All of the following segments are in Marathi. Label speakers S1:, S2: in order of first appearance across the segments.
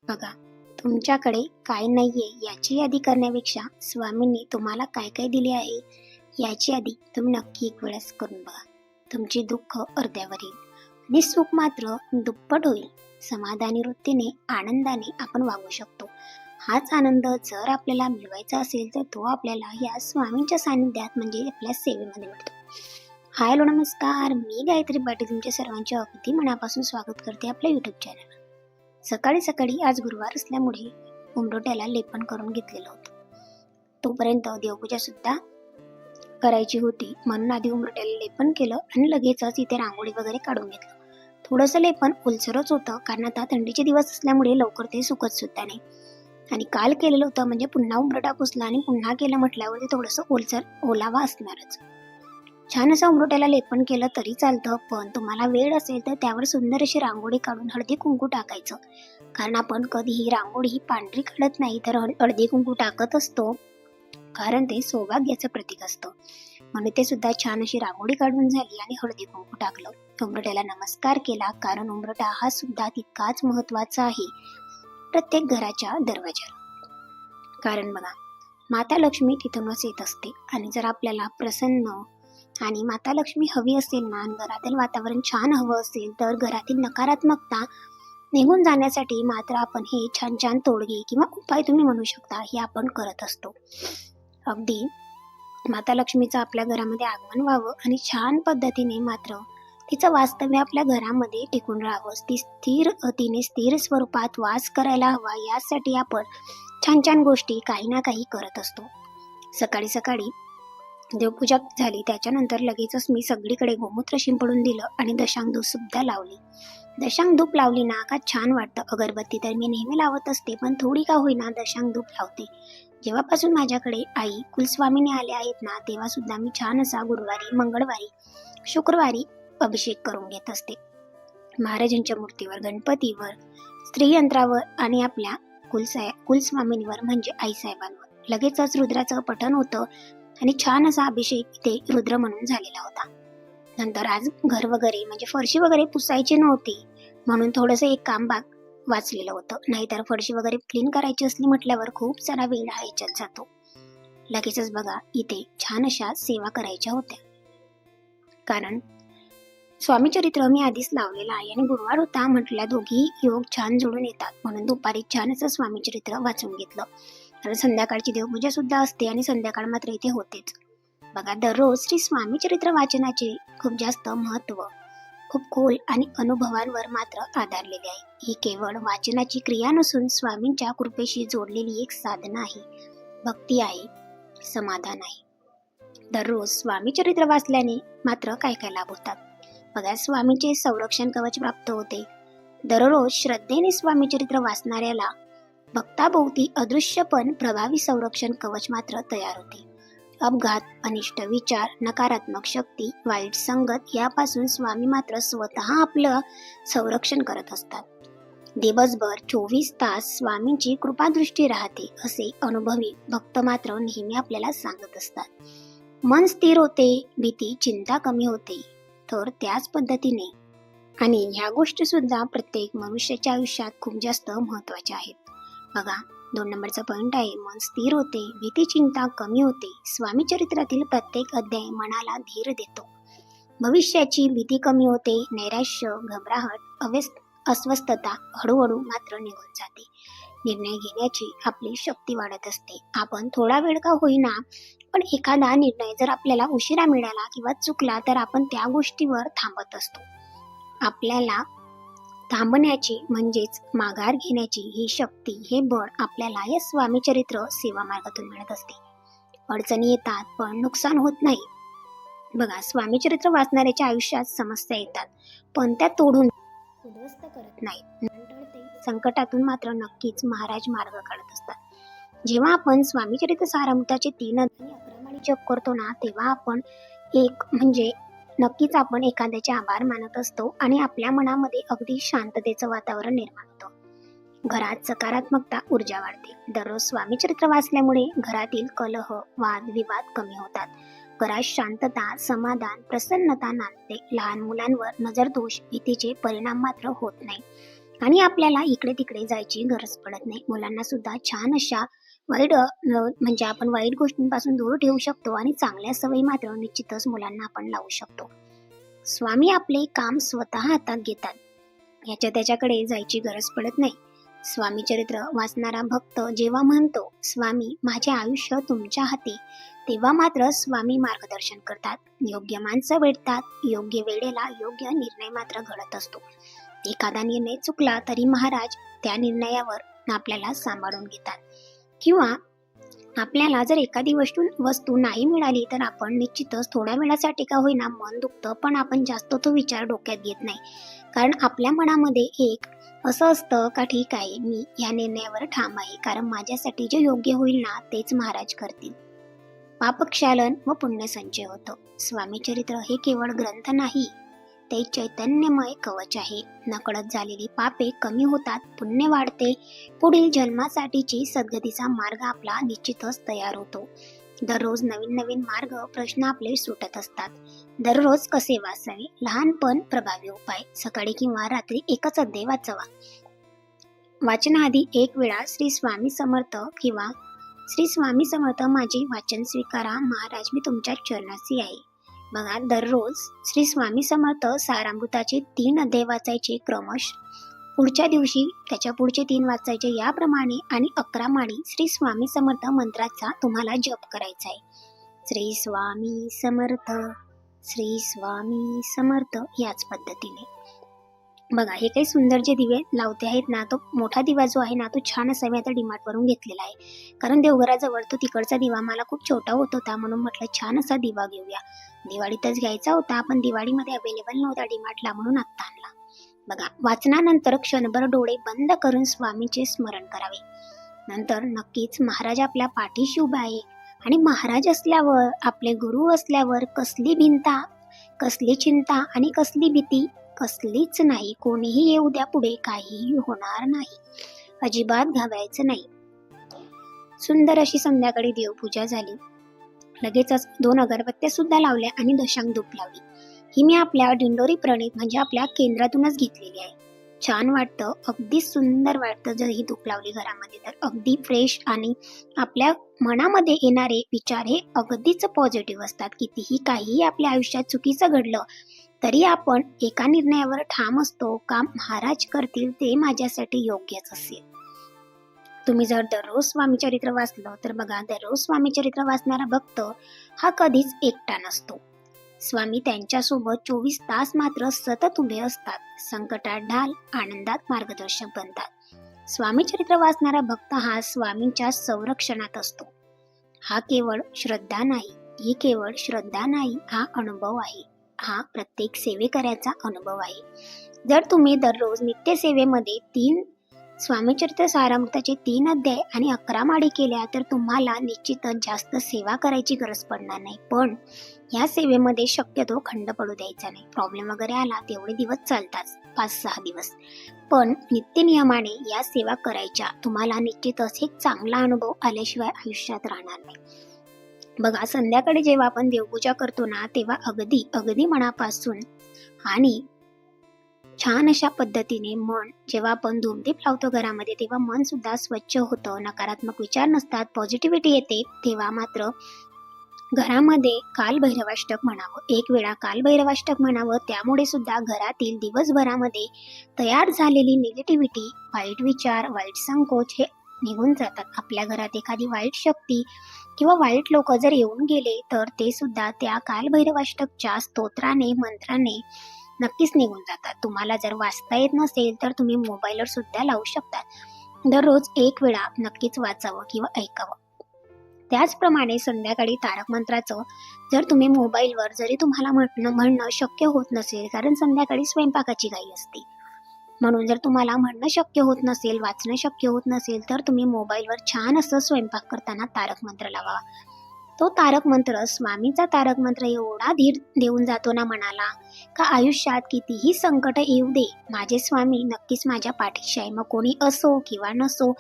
S1: बघा, तुमच्याकडे काय नाहीये याची यादी करण्यापेक्षा स्वामींनी तुम्हाला काय काय दिले आहे याची यादी तुम्ही नक्की एक वेळेस करून बघा. तुमचे दुःख अर्ध्यावर येईल आणि सुख मात्र दुप्पट होईल. समाधानी वृत्तीने आनंदाने आपण वागू शकतो. हाच आनंद जर आपल्याला मिळवायचा असेल तर तो आपल्याला या स्वामींच्या सानिध्यात म्हणजे आपल्या सेवेमध्ये मिळतो. हाय हॅलो नमस्कार, मी गायत्री पाटील तुमच्या सर्वांचे अगदी मनापासून स्वागत करते आपल्या युट्यूब चॅनल. सकाळी सकाळी आज गुरुवार असल्यामुळे उंबरठ्याला लेपन करून घेतलेलं होतं. तोपर्यंत देवपूजा सुद्धा करायची होती, म्हणून आधी उंबरठ्याला लेपन केलं आणि लगेचच इथे रांगोळी वगैरे काढून घेतलं. थोडंसं लेपन ओलसरच होतं, कारण आता थंडीचे दिवस असल्यामुळे लवकर ते सुकत सुद्धा नाही. आणि काल केलेलं होतं म्हणजे पुन्हा उंबरठा पुसला आणि पुन्हा केलं म्हटल्यावर ते थोडंसं ओलसर ओलावा असणारच. छान असं उंबरठ्याला लेपन केलं तरी चालतं, पण तुम्हाला वेळ असेल तर त्यावर सुंदर अशी रांगोळी काढून हळदी कुंकू टाकायचं. कारण आपण कधीही रांगोळी पांढरी काढत नाही तर हळदी कुंकू टाकत असतो, कारण ते सौभाग्याचं प्रतीक असतं. म्हणून ते सुद्धा छान अशी रांगोळी काढून झाली आणि हळदी कुंकू टाकलं. उंबरठ्याला नमस्कार केला, कारण उंबरठा हा सुद्धा तितकाच महत्वाचा आहे प्रत्येक घराच्या दरवाजाला. कारण बघा, माता लक्ष्मी तिथूनच येत असते आणि जर आपल्याला प्रसन्न आणि माता लक्ष्मी हवी असेल ना, घरातील वातावरण छान हवं असेल तर घरातील नकारात्मकता निघून जाण्यासाठी मात्र आपण हे छान छान तोडगे किंवा उपाय तुम्ही म्हणू शकता हे आपण करत असतो. अगदी माता लक्ष्मीचं आपल्या घरामध्ये आगमन व्हावं आणि छान पद्धतीने मात्र तिचं वास्तव्य आपल्या घरामध्ये टिकून राहावं, तिने स्थिर स्वरूपात वास करायला हवा, यासाठी आपण छान छान गोष्टी काही ना काही करत असतो. सकाळी सकाळी देवपूजा झाली, त्याच्यानंतर लगेचच मी सगळीकडे गोमूत्र शिंपडून दिलं आणि दशांग धूप सुद्धा लावली. दशांग धूप लावली ना का छान वाटतं. अगरबत्ती तर मी नेहमी लावत असते, पण थोडी का होईना दशांग धूप लावते. जेव्हापासून माझ्याकडे आई कुलस्वामीने आले आहेत ना, तेव्हा सुद्धा मी छान असा गुरुवारी, मंगळवारी, शुक्रवारी अभिषेक करून घेत असते. महाराजांच्या मूर्तीवर, गणपतीवर, स्त्रीयंत्रावर आणि आपल्या कुलस्वामींवर म्हणजे आईसाहेबांवर. लगेचच रुद्राचं पठण होतं आणि छान असा अभिषेक इथे रुद्र म्हणून झालेला होता. नंतर आज घर वगैरे म्हणजे फरशी वगैरे पुसायची नव्हती, म्हणून थोडंसं एक काम वाचलेलं होतं. नाहीतर फरशी वगैरे क्लीन करायची असली म्हटल्यावर खूप सारा वेळ हा याच्यात जातो. लगेचच बघा, इथे छान अशा सेवा करायच्या होत्या, कारण स्वामीचरित्र मी आधीच लावलेलं आहे आणि गुरुवार होता म्हटल्या दोघी योग छान जोडून येतात, म्हणून दुपारी छान असं स्वामीचरित्र वाचून घेतलं. आणि संध्याकाळची देवपूजा सुद्धा असते आणि संध्याकाळ मात्र इथे होतेच. बघा, दररोज श्री स्वामीचरित्र वाचनाचे खूप जास्त महत्व खूप खोल आणि अनुभवांवर मात्र आधारलेले आहे. ही केवळ वाचनाची क्रिया नसून स्वामींच्या कृपेशी जोडलेली एक साधना आहे, भक्ती आहे, समाधान आहे. दररोज स्वामीचरित्र वाचल्याने मात्र काय काय लाभ होतात बघा. स्वामीचे संरक्षण कवच प्राप्त होते. दररोज श्रद्धेने स्वामीचरित्र वाचणाऱ्याला भक्ताभोवती अदृश्य पण प्रभावी संरक्षण कवच मात्र तयार होते. अपघात, अनिष्ट विचार, नकारात्मक शक्ती, वाईट संगत यापासून स्वामी मात्र स्वतः आपलं संरक्षण करत असतात. दिवसभर 24 तास स्वामींची कृपादृष्टी राहते, असे अनुभवी भक्त मात्र नेहमी आपल्याला सांगत असतात. मन स्थिर होते, भीती चिंता कमी होते. तर त्याच पद्धतीने आणि ह्या गोष्टी सुद्धा प्रत्येक मनुष्याच्या आयुष्यात खूप जास्त महत्वाच्या आहेत. बघा, 2 नंबरचा पॉइंट आहे, मन स्थिर होते, भीती चिंता कमी होते. स्वामी चरित्रातील प्रत्येक अध्याय मनाला धीर देतो. भविष्याची भीती कमी होते. नैराश्य, घबराहट, अस्वस्थता हळूहळू मात्र निघून जाते. निर्णय घेण्याची आपली शक्ती वाढत असते. आपण थोडा वेळ का होईना, पण एखादा निर्णय जर आपल्याला उशिरा मिळाला किंवा चुकला तर आपण त्या गोष्टीवर थांबत असतो. आपल्याला थांबण्याची म्हणजेच माघार घेण्याची ही शक्ती, हे बळ आपल्याला या स्वामीचरित्र सेवा मार्गातून मिळत असते. अडचणी येतात पण नुकसान होत नाही. बघा, स्वामीचरित्र वाचणाऱ्याच्या आयुष्यात समस्या येतात, पण त्या तोडून उद्ध्वस्त करत नाहीत. नंतर ते संकटातून मात्र नक्कीच महाराज मार्ग काढत असतात. जेव्हा आपण स्वामीचरित्र सारामृताचे 3 अध्याय 11 माळी जप करतो ना, तेव्हा आपण नक्कीच आपण एखाद्याचे आभार मानत असतो आणि आपल्या मनामध्ये अगदी शांततेचं वातावरण निर्माण होतं. घरात सकारात्मकता, ऊर्जा वाढते. दररोज स्वामीचरित्र वाचल्यामुळे घरातील कलह, वाद विवाद कमी होतात. घरात शांतता, समाधान, प्रसन्नता नांदते. लहान मुलांवर नजरदोष, भीतीचे परिणाम मात्र होत नाही. आणि आपल्याला इकडे तिकडे जायची गरज पडत नाही. मुलांना सुद्धा छान अशा म्हणजे आपण वाईट गोष्टींपासून दूर ठेवू शकतो आणि चांगल्या सवयी मात्र निश्चितच मुलांना आपण लावू शकतो. स्वामी आपले काम स्वतः हातात घेतात. याच्या त्याच्याकडे जायची गरज पडत नाही. स्वामी चरित्र वाचणारा भक्त जेव्हा म्हणतो, स्वामी माझे आयुष्य तुमच्या हाती, तेव्हा मात्र स्वामी मार्गदर्शन करतात. योग्य माणसं भेटतात. योग्य वेळेला योग्य निर्णय मात्र घडत असतो. एखादा निर्णय चुकला तरी महाराज त्या निर्णयावर आपल्याला सांभाळून घेतात. किंवा आपल्याला जर एखादी वस्तू नाही मिळाली तर आपण निश्चितच थोड्या वेळासाठी का होईना मन दुखतं, पण आपण जास्त तो विचार डोक्यात घेत नाही. कारण आपल्या मनामध्ये एक असं असतं का ठीक आहे, मी या निर्णयावर ठाम आहे, कारण माझ्यासाठी जे योग्य होईल ना तेच महाराज करतील. पापक्षालन व पुण्यसंचय होतं. स्वामी चरित्र हे केवळ ग्रंथ नाही, ते चैतन्यमय कवच आहे. नकळत झालेली पापे कमी होतात, पुण्य वाढते, पुढील जन्मासाठीची सद्गतीचा मार्ग आपला निश्चितच तयार होतो. दररोज नवीन नवीन मार्ग प्रश्न आपले सुटत असतात. दररोज कसे वाचावे? लहानपण प्रभावी उपाय. सकाळी किंवा रात्री एकच अध्याय वाचावा. वाचनाआधी एक वेळा श्री स्वामी समर्थ किंवा श्री स्वामी समर्थ माझे वाचन स्वीकारा, महाराज मी तुमच्या चरणाशी आहे. बघा, दररोज श्री स्वामी समर्थ सारामृताचे 3 अध्याय वाचायचे क्रमश. पुढच्या दिवशी त्याच्या पुढचे 3 वाचायचे. याप्रमाणे आणि 11 माळी श्री स्वामी समर्थ मंत्राचा तुम्हाला जप करायचा आहे. श्री स्वामी समर्थ, श्री स्वामी समर्थ, याच पद्धतीने. बघा, हे काही सुंदर जे दिवे लावते आहेत ना, तो मोठा दिवा जो आहे ना, तो छान असा मी आता डीमार्ट वरून घेतलेला आहे. कारण देवघराजवळ तो तिकडचा दिवा मला खूप छोटा होत होता, म्हणून म्हटलं छान असा दिवा घेऊया. दिवाळीतच घ्यायचा होता, पण दिवाळीमध्ये अवेलेबल नव्हता डीमार्टला, म्हणून आत्ता आणला. बघा, वाचनानंतर क्षणभर डोळे बंद करून स्वामींचे स्मरण करावे. नंतर नक्कीच महाराज आपल्या पाठीशी उभा आहे. आणि महाराज असल्यावर, आपले गुरु असल्यावर कसली भिंता, कसली चिंता आणि कसली भीती कसलीच नाही. कोणीही येऊ द्या पुढे, काहीही होणार नाही. अजिबात घाबरायचं नाही. सुंदर अशी संध्याकाळी देवपूजा झाली. लगेचच 2 अगरबत्त्या सुद्धा लावल्या आणि दशांग धूप लावली. ही मी आपल्या दिंडोरी प्रणित म्हणजे आपल्या केंद्रातूनच घेतलेली आहे. छान वाटतं, अगदी सुंदर वाटतं जर ही धूप लावली घरामध्ये तर. अगदी फ्रेश आणि आपल्या मनामध्ये येणारे विचार हे अगदीच पॉझिटिव्ह असतात. कितीही काहीही आपल्या आयुष्यात चुकीचं घडलं तरी आपण एका निर्णयावर ठाम असतो का महाराज करतील ते माझ्यासाठी योग्यच असेल. तुम्ही जर दररोज स्वामीचरित्र वाचलं तर बघा, दररोज स्वामीचरित्र वाचणारा भक्त हा कधीच एकटा नसतो. स्वामी त्यांच्यासोबत 24 तास मात्र सतत उभे असतात. संकटात ढाल, आनंदात मार्गदर्शक बनतात. स्वामीचरित्र वाचणारा भक्त हा स्वामींच्या संरक्षणात असतो. ही केवळ श्रद्धा नाही, हा अनुभव आहे. हा प्रत्येक सेवेकऱ्याचा अनुभव आहे. जर तुम्ही दररोज नित्यसेवेमध्ये 3 स्वामीचरित्र सारामृताचे 3 अध्याय आणि 11 माळी केल्या तर तुम्हाला निश्चितच जास्त सेवा करायची गरज पडणार नाही. पण या सेवेमध्ये शक्यतो खंड पडू द्यायचा नाही. प्रॉब्लेम वगैरे आला तेवढे दिवस चालतात, 5-6 दिवस, पण नित्य नियमाने या सेवा करायच्या. तुम्हाला निश्चितच एक चांगला अनुभव आल्याशिवाय आयुष्यात राहणार नाही. बघा, संध्याकाळी जेव्हा आपण देवपूजा करतो ना, तेव्हा अगदी मनापासून आणि छान अशा पद्धतीने मन, जेव्हा आपण धूपदीप लावतो घरामध्ये तेव्हा मन सुद्धा स्वच्छ होतं, नकारात्मक विचार नसतात, पॉझिटिव्हिटी येते. तेव्हा मात्र घरामध्ये कालभैरवाष्टक म्हणावं, 1 वेळा कालभैरवाष्टक म्हणावं. त्यामुळे सुद्धा घरातील दिवसभरामध्ये तयार झालेली निगेटिव्हिटी, वाईट विचार, वाईट संकोच हे निघून जातात. आपल्या घरात एखादी वाईट शक्ती किंवा वाईट लोक जर येऊन गेले तर ते सुद्धा त्या कालभैरवाष्टकच्या स्तोत्राने, मंत्राने नक्कीच निघून जातात. तुम्हाला जर वाचता येत नसेल तर तुम्ही मोबाईलवर सुद्धा लावू शकता. दररोज 1 वेळा नक्कीच वाचावं किंवा ऐकावं. त्याचप्रमाणे संध्याकाळी तारक मंत्राचं जर तुम्ही मोबाईलवर जरी तुम्हाला म्हणणं शक्य होत नसेल, कारण संध्याकाळी स्वयंपाकाची घाई असते, म्हणून जर तुम्हाला म्हणणं शक्य होत नसेल, वाचणं शक्य होत नसेल तर तुम्ही मोबाईलवर छान असं स्वयंपाक करताना तारक मंत्र लावा. तो तारक मंत्र, स्वामीचा तारक मंत्र एवढा धीर देऊन जातो ना मनाला का आयुष्यात कितीही संकट येऊ दे, माझे स्वामी नक्कीच माझ्या पाठीशी आहे. मग कोणी असो किंवा नसो,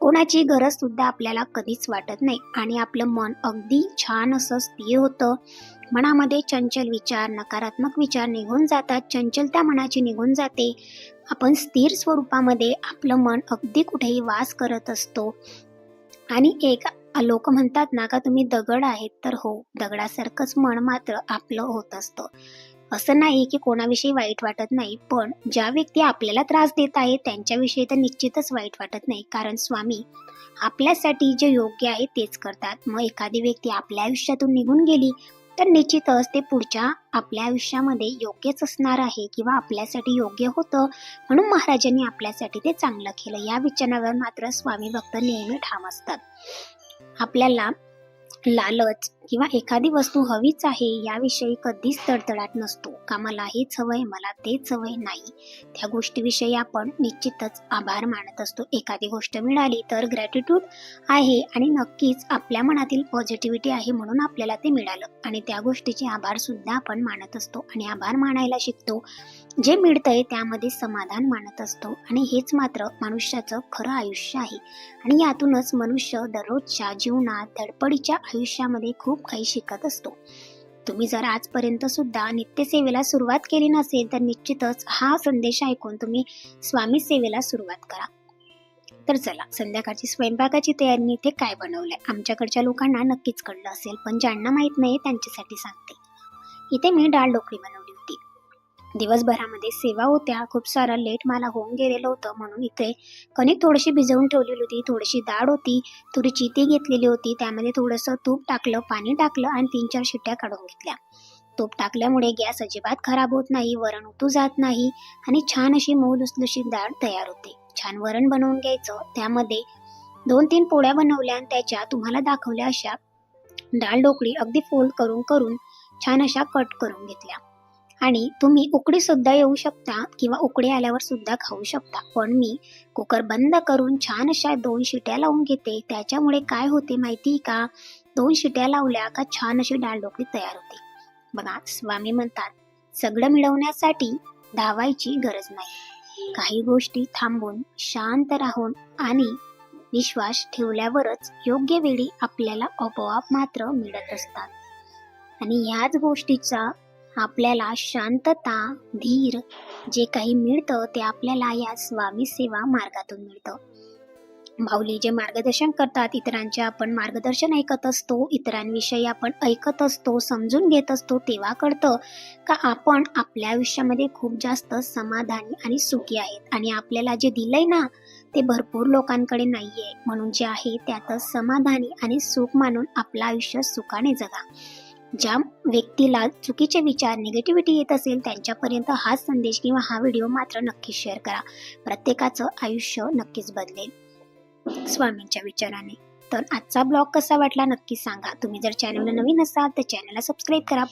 S1: कोणाची गरज सुद्धा आपल्याला कधीच वाटत नाही आणि आपलं मन अगदी छान असं स्थिर होतं. मनामध्ये चंचल विचार, नकारात्मक विचार निघून जातात, चंचलता मनाची निघून जाते. आपण स्थिर स्वरूपामध्ये आपलं मन अगदी कुठेही वास करत असतो. आणि एक लोक म्हणतात ना का तुम्ही दगड आहेत, तर हो, दगडासारखंच मन मात्र आपलं होत असतं. असं नाही की कोणाविषयी वाईट वाटत नाही, पण ज्या व्यक्ती आपल्याला त्रास देत आहेत त्यांच्याविषयी तर निश्चितच वाईट वाटत नाही, कारण स्वामी आपल्यासाठी जे योग्य आहे तेच करतात. मग एखादी व्यक्ती आपल्या आयुष्यातून निघून गेली तर निश्चितच ते पुढच्या आपल्या आयुष्यामध्ये योग्यच असणार आहे किंवा आपल्यासाठी योग्य होतं, म्हणून महाराजांनी आपल्यासाठी ते चांगलं केलं. या विचारावर मात्र स्वामी भक्त नेहमी ठाम असतात. आपल्याला लालच किंवा एखादी वस्तू हवीच आहे याविषयी कधीच तडतडाट नसतो का मला हेच हवंय, मला तेच हवंय. नाही, त्या गोष्टीविषयी आपण निश्चितच आभार मानत असतो. एखादी गोष्ट मिळाली तर ग्रॅटिट्यूड आहे आणि नक्कीच आपल्या मनातील पॉझिटिव्हिटी आहे म्हणून आपल्याला ते मिळालं आणि त्या गोष्टीचे आभार सुद्धा आपण मानत असतो आणि आभार मानायला शिकतो. जे मिळतंय त्यामध्ये समाधान मानत असतो आणि हेच मात्र मनुष्याचं खरं आयुष्य आहे. आणि यातूनच मनुष्य दररोजच्या जीवनात धडपडीच्या आयुष्यामध्ये खूप काही शिकत असतो. तुम्ही जर आजपर्यंत सुद्धा नित्यसेवेला सुरुवात केली नसेल तर निश्चितच हा संदेश ऐकून तुम्ही स्वामी सेवेला सुरुवात करा. तर चला, संध्याकाळची स्वयंपाकाची तयारी इथे काय बनवलंय आमच्याकडच्या लोकांना नक्कीच कळलं असेल, पण ज्यांना माहित नाही त्यांच्यासाठी सांगते. इथे मी डाळ ढोकळी बनवली होती. दिवसभरामध्ये सेवा होत्या, खूप सारं लेट मला होऊन गेलेलं होतं, म्हणून इथे कणिक थोडीशी भिजवून ठेवलेली होती, थोडीशी डाळ होती, तुरीची ती घेतलेली होती, त्यामध्ये थोडंसं तूप टाकलं, पाणी टाकलं आणि 3-4 शिट्ट्या काढून घेतल्या. तूप टाकल्यामुळे गॅस अजिबात खराब होत नाही, वरण उतू जात नाही आणि छान अशी मऊ लुसलुशीत डाळ तयार होते. छान वरण बनवून घ्यायचं, त्यामध्ये 2-3 पोळ्या बनवल्या आणि त्याच्या तुम्हाला दाखवल्या अशा डाळ ढोकळी अगदी फोल्ड करून करून छान अशा कट करून घेतल्या. आणि तुम्ही उकडी सुद्धा येऊ शकता किंवा उकडी आल्यावर सुद्धा खाऊ शकता, पण मी कुकर बंद करून छान अशा 2 शिट्या लावून घेते. त्याच्यामुळे काय होते माहिती का, 2 शिट्या लावल्या का छान अशी डाळ ढोकळी तयार होते. बघा, स्वामी म्हणतात सगळं मिळवण्यासाठी धावायची गरज नाही. काही गोष्टी थांबून शांत राहून आणि विश्वास ठेवल्यावरच योग्य वेळी आपल्याला आपोआप मात्र मिळत असतात. आणि ह्याच गोष्टीचा आपल्याला शांतता, धीर जे काही मिळतं ते आपल्याला या स्वामी सेवा मार्गातून मिळतं. माऊली जे मार्गदर्शन करतात, इतरांचे आपण मार्गदर्शन ऐकत असतो, इतरांविषयी आपण ऐकत असतो, समजून घेत असतो, तेव्हा कळतं का आपण आपल्या आयुष्यामध्ये खूप जास्त समाधानी आणि सुखी आहेत. आणि आपल्याला जे दिलंय ना ते भरपूर लोकांकडे नाहीये, म्हणून जे आहे त्यातच समाधानी आणि सुख मानून आपलं आयुष्य सुखाने जगा. ज्या व्यक्तीला चुकीचे विचार, निगेटिव्हिटी येत असेल त्यांच्यापर्यंत हा संदेश किंवा हा व्हिडिओ मात्र नक्कीच शेअर करा. प्रत्येकाचं आयुष्य नक्कीच बदलेल स्वामींच्या विचाराने. तर आजचा ब्लॉग कसा वाटला नक्की सांगा. तुम्ही जर चॅनलला नवीन असाल तर चॅनलला सबस्क्राईब करा.